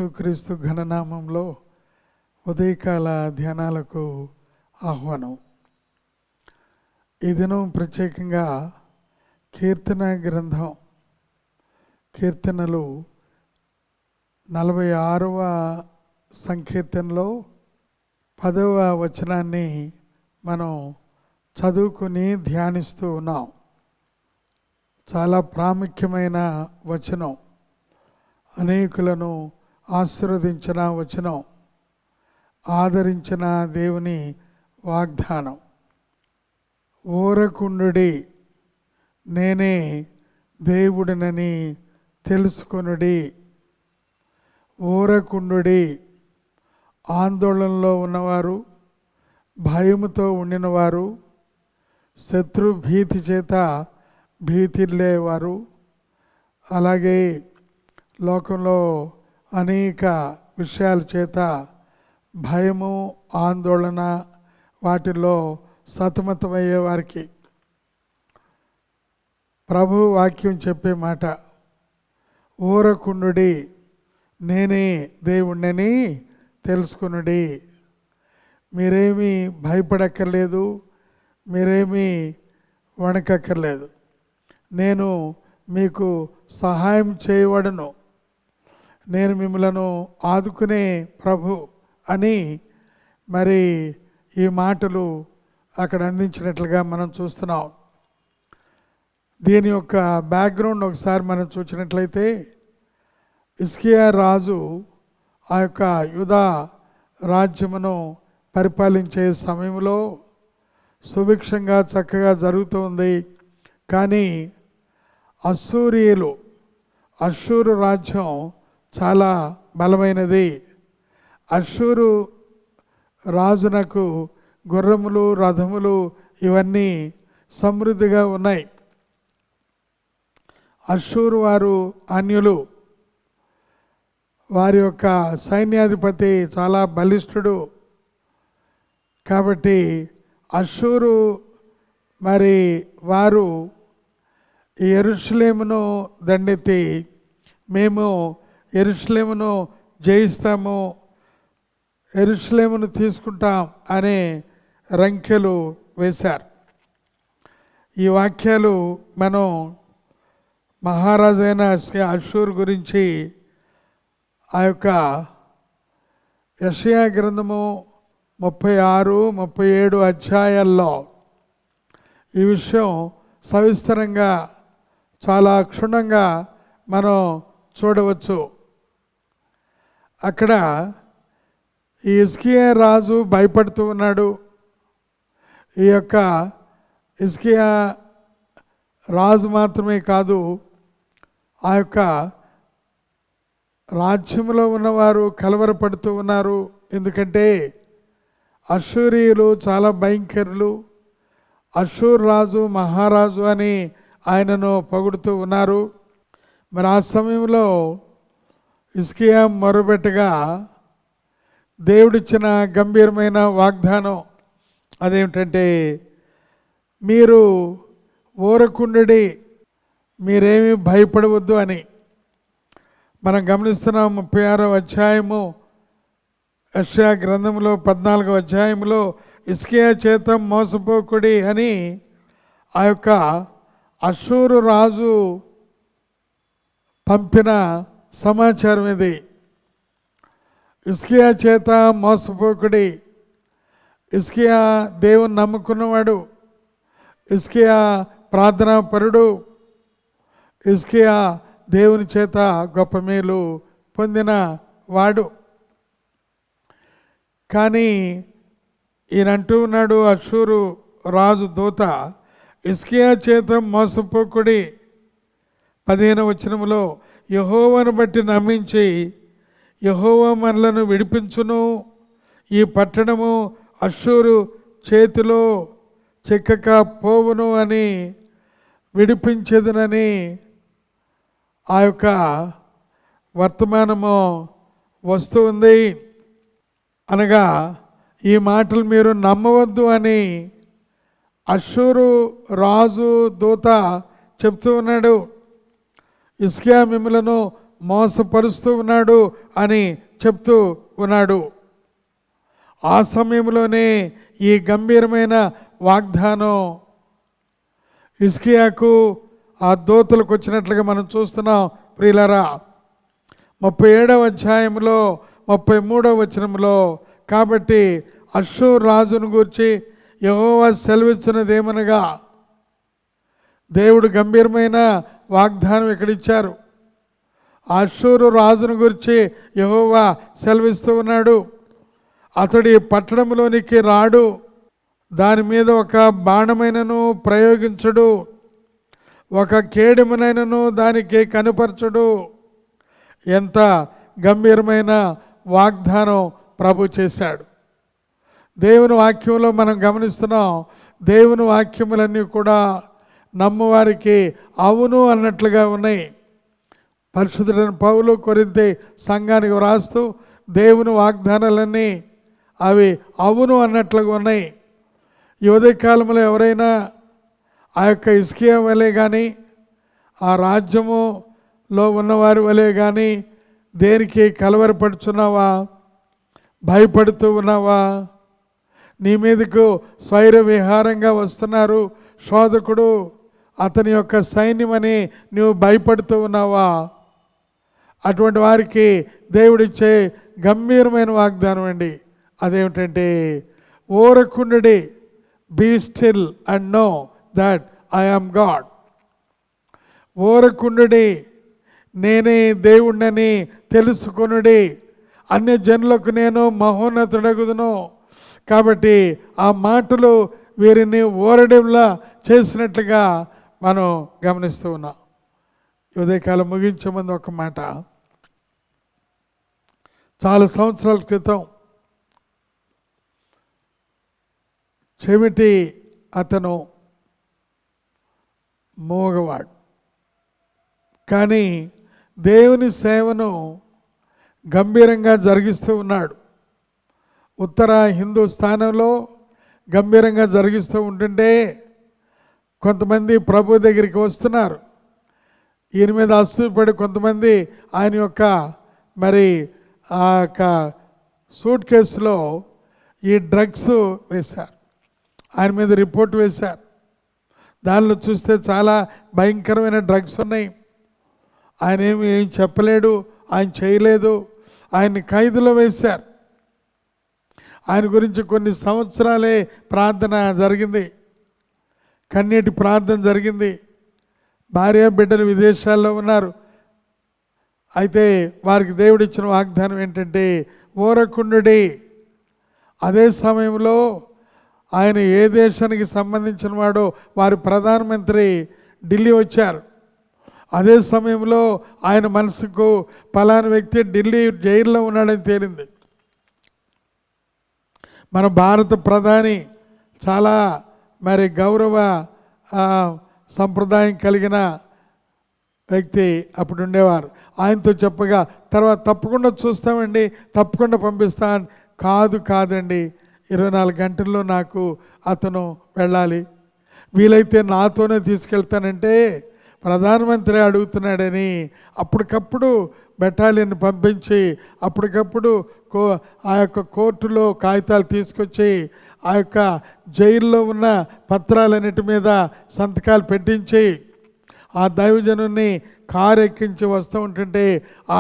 యేసుక్రీస్తు ఘననామంలో ఉదయకాల ధ్యానాలకు ఆహ్వానం. ఈ దినం ప్రత్యేకంగా కీర్తన గ్రంథం కీర్తనలు 46వ సంకీర్తనలో 10వ వచనాన్ని మనం చదువుకుని ధ్యానిస్తూ ఉన్నాం. చాలా ప్రాముఖ్యమైన వచనం, అనేకులను ఆశీర్వదించిన వచనం, ఆదరించిన దేవుని వాగ్దానం. ఊరకుండుడి, నేనే దేవుడినని తెలుసుకొనుడి. ఊరకుండుడి, ఆందోళనలో ఉన్నవారు, భయముతో ఉండినవారు, శత్రు భీతి చేత భీతిల్లేవారు, అలాగే లోకంలో అనేక విషయాల చేత భయము, ఆందోళన వాటిల్లో సతమతమయ్యే వారికి ప్రభు వాక్యం చెప్పే మాట, ఊరకుండుడి, నేనే దేవుణ్ణని తెలుసుకునుడి. మీరేమీ భయపడక్కర్లేదు, మీరేమీ వణకక్కర్లేదు. నేను మీకు సహాయం చేయబడను, నేను మిమ్మలను ఆదుకునే ప్రభు అని మరి ఈ మాటలు అక్కడ అందించినట్లుగా మనం చూస్తున్నాం. దీని యొక్క బ్యాక్గ్రౌండ్ ఒకసారి మనం చూసినట్లయితే, హిజ్కియా రాజు ఆ యొక్క యూదా రాజ్యమును పరిపాలించే సమయంలో సుభిక్షంగా చక్కగా జరుగుతుంది. కానీ అశ్షూరు రాజ్యం చాలా బలమైనది. అశ్షూరు రాజునకు గుర్రములు, రథములు ఇవన్నీ సమృద్ధిగా ఉన్నాయి. అశ్షూరు వారు అన్యులు, వారి యొక్క సైన్యాధిపతి చాలా బలిష్ఠుడు. కాబట్టి అశ్షూరు మరి వారు యెరూషలేమును దండెత్తి, మేము యెరూషలేమును జయిస్తాము, యెరూషలేమును తీసుకుంటాం అనే రంకెలు వేశారు. ఈ వాక్యాలు మనం మహారాజైన అశ్షూరు గురించి ఆ యొక్క యెషయా గ్రంథము 36, 37 అధ్యాయాల్లో ఈ విషయం సవిస్తరంగా చాలా క్షుణ్ణంగా మనం చూడవచ్చు. అక్కడ ఈ హిజ్కియా రాజు భయపడుతూ ఉన్నాడు. ఈ యొక్క హిజ్కియా రాజు మాత్రమే కాదు, ఆ యొక్క రాజ్యంలో ఉన్నవారు కలవరపడుతూ ఉన్నారు. ఎందుకంటే అశ్షూరీయులు చాలా భయంకరులు. అశ్షూరు రాజు మహారాజు అని ఆయనను పొగుడుతూ ఉన్నారు. మరి ఆ సమయంలో హిజ్కియా మొరబెట్టగా దేవుడిచ్చిన గంభీరమైన వాగ్దానం అదేమిటంటే, మీరు ఊరకుండుడి, మీరేమీ భయపడవద్దు అని. మనం గమనిస్తున్నాం 36వ అధ్యాయము యెషయా గ్రంథంలో 14వ అధ్యాయంలో హిజ్కియా చేత మోసపోకుడి అని ఆ యొక్క అశ్షూరు రాజు పంపిన సమాచారం ఇది. హిజ్కియా చేత మోసపోకుడి. హిజ్కియా దేవుని నమ్ముకున్నవాడు, హిజ్కియా ప్రార్థనాపరుడు, హిజ్కియా దేవుని చేత గొప్ప మేలు పొందిన వాడు. కానీ ఈయనంటూ ఉన్నాడు, అశ్షూరు రాజు దూత, హిజ్కియా చేత మోసపోకుడి. 15వ వచనములో, యెహోవాను బట్టి నమ్మించి యెహోవా మనలను విడిపించును, ఈ పట్టణము అశ్షూరు చేతిలో చిక్కక పోవును అని విడిపించేదనని ఆ యొక్క వర్తమానము వస్తూ ఉంది. అనగా ఈ మాటలు మీరు నమ్మవద్దు అని అశ్షూరు రాజు దూత చెప్తూ ఉన్నాడు. హిజ్కియా మిమ్మలను మోసపరుస్తూ ఉన్నాడు అని చెప్తూ ఉన్నాడు. ఆ సమయంలోనే ఈ గంభీరమైన వాగ్దానం హిజ్కియాకు ఆ దూతలకు వచ్చినట్లుగా మనం చూస్తున్నాం. ప్రియులారా, 37వ అధ్యాయంలో 33వ వచనంలో, కాబట్టి అష్షూరు రాజును గూర్చి యెహోవా సెలవిచ్చినదేమనగా, దేవుడు గంభీరమైన వాగ్దానం ఇక్కడ ఇచ్చారు. అష్షూరు రాజును గురించి యెహోవా సెలవిస్తూ ఉన్నాడు. అతడి పట్టణంలోనికి రాడు, దాని మీద ఒక బాణమైనను ప్రయోగించడు, ఒక కేడెమునైనను దానికి కనుపరచడు. ఎంత గంభీరమైన వాగ్దానం ప్రభు చేశాడు. దేవుని వాక్యంలో మనం గమనిస్తున్నాం, దేవుని వాక్యములన్నీ కూడా నమ్మువారికి అవును అన్నట్లుగా ఉన్నాయి. పరిశుద్ధుడైన పౌలు కొరింథీ సంఘానికి వ్రాస్తూ దేవుని వాగ్దానాలన్నీ అవి అవును అన్నట్లుగా ఉన్నాయి. ఈ ఉదయకాలంలో ఎవరైనా ఆ యొక్క హిజ్కియా వలె కానీ, ఆ రాజ్యములో ఉన్నవారి వలె కానీ దేనికి కలవరపడుచున్నావా, భయపడుతూ ఉన్నావా? నీ మీదకు స్వైర విహారంగా వస్తున్నారు శోధకుడు, అతని యొక్క సైన్యమని నువ్వు భయపడుతూ ఉన్నావా? అటువంటి వారికి దేవుడిచ్చే గంభీరమైన వాగ్దానం అండి. అదేమిటంటే, ఓరకుండుడి, be still and know that I am God. ఓరకుండుడి, నేనే దేవుణ్ణని తెలుసుకొనుడి, అన్య జనులకు నేను మహోన్నతుడగుదును. కాబట్టి ఆ మాటలు వీరిని ఓరడంలా చేసినట్లుగా మనం గమనిస్తూ ఉన్నాం. ఉదయకాలం ముగించే ముందు ఒక మాట. చాలా సంవత్సరాల క్రితం చెవిటి అతను మూగవాడు, కానీ దేవుని సేవను గంభీరంగా జరిగిస్తూ ఉన్నాడు. ఉత్తర హిందూస్థానంలో గంభీరంగా జరిగిస్తూ ఉంటుంటే కొంతమంది ప్రభు దగ్గరికి వస్తున్నారు. ఈయన మీద అసూయపడి కొంతమంది ఆయన యొక్క మరి ఆ యొక్క సూట్ కేసులో ఈ డ్రగ్స్ వేశారు, ఆయన మీద రిపోర్ట్ వేశారు. దానిలో చూస్తే చాలా భయంకరమైన డ్రగ్స్ ఉన్నాయి. ఆయన ఏం చెప్పలేడు, ఆయన చేయలేదు, ఆయన్ని ఖైదులో వేశారు. ఆయన గురించి కొన్ని సంవత్సరాలే ప్రార్థన జరిగింది, కన్నీటి ప్రార్థన జరిగింది. భార్య బిడ్డలు విదేశాల్లో ఉన్నారు. అయితే వారికి దేవుడిచ్చిన వాగ్దానం ఏంటంటే, ఓరకుండుడి. అదే సమయంలో ఆయన ఏ దేశానికి సంబంధించిన వాడో వారి ప్రధానమంత్రి ఢిల్లీ వచ్చారు. అదే సమయంలో ఆయన మనసుకు పలానా వ్యక్తి ఢిల్లీ జైల్లో ఉన్నాడని తేలింది. మన భారత ప్రధాని చాలా మరి గౌరవ సంప్రదాయం కలిగిన వ్యక్తి అప్పుడు ఉండేవారు. ఆయనతో చెప్పగా తర్వాత తప్పకుండా చూస్తామండి, తప్పకుండా పంపిస్తాను. కాదండి, 24 గంటల్లో నాకు అతను వెళ్ళాలి, వీలైతే నాతోనే తీసుకెళ్తానంటే ప్రధానమంత్రి అడుగుతున్నాడని అప్పటికప్పుడు బెటాలియన్ పంపించి అప్పటికప్పుడు ఆ యొక్క కోర్టులో కాగితాలు తీసుకొచ్చి ఆ యొక్క జైల్లో ఉన్న పత్రాలన్నిటి మీద సంతకాలు పెట్టించి ఆ దైవజనుని కారు ఎక్కించి వస్తూ ఉంటుంటే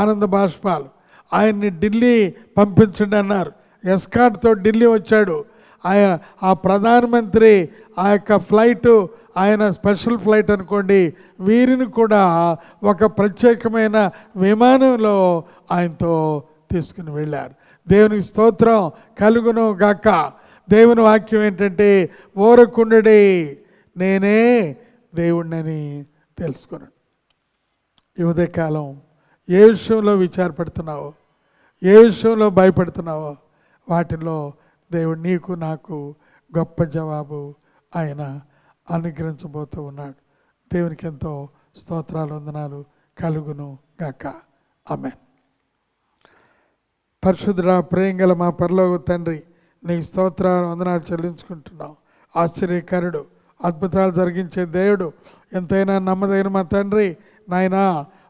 ఆనంద బాష్పాలు. ఆయన్ని ఢిల్లీ పంపించండి అన్నారు. ఎస్కాట్తో ఢిల్లీ వచ్చాడు. ఆ ప్రధానమంత్రి ఆ యొక్క ఫ్లైటు ఆయన స్పెషల్ ఫ్లైట్ అనుకోండి, వీరిని కూడా ఒక ప్రత్యేకమైన విమానంలో ఆయనతో తీసుకుని వెళ్ళారు. దేవునికి స్తోత్రం కలుగును గాక. దేవుని వాక్యం ఏంటంటే, ఓరకుండుడి, నేనే దేవుణ్ణని తెలుసుకున్నాడు. ఈ ఉదయకాలం ఏ విషయంలో విచారపడుతున్నావో, ఏ విషయంలో భయపడుతున్నావో వాటిలో దేవుడు నీకు నాకు గొప్ప జవాబు ఆయన అనుగ్రహించబోతూ ఉన్నాడు. దేవునికి ఎంతో స్తోత్రాలు వందనాలు కలుగును గాక. ఆమేన్. పరిశుద్ధుడా, ప్రేమగల మా పరలోక తండ్రి, నీ స్తోత్రాలు వందనాలు చెల్లించుకుంటున్నాం. ఆశ్చర్యకరుడు, అద్భుతాలు జరిగించే దేవుడు, ఎంతైనా నమ్మదగిన మా తండ్రి, నాయనా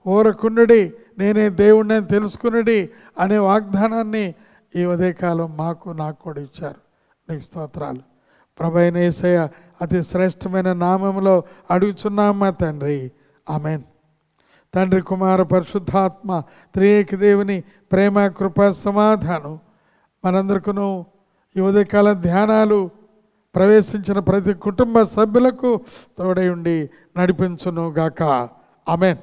ఓరకుండుడి, నేనే దేవుడిని తెలుసుకునేది అనే వాగ్దానాన్ని ఈ ఉదయకాలం నాకు కూడా ఇచ్చారు. నీకు స్తోత్రాలు. ప్రభువైన యేసయ్య అతి శ్రేష్టమైన నామములో అడుగుచున్నామా తండ్రి, ఆమెన్. తండ్రి, కుమార, పరిశుద్ధాత్మ త్రియేక దేవుని ప్రేమ, కృప, సమాధానం మనందరికీ ఈ ఉదయకాల ధ్యానాలు ప్రవేశించిన ప్రతి కుటుంబ సభ్యులకు తోడై ఉండి నడిపించును గాక. ఆమెన్.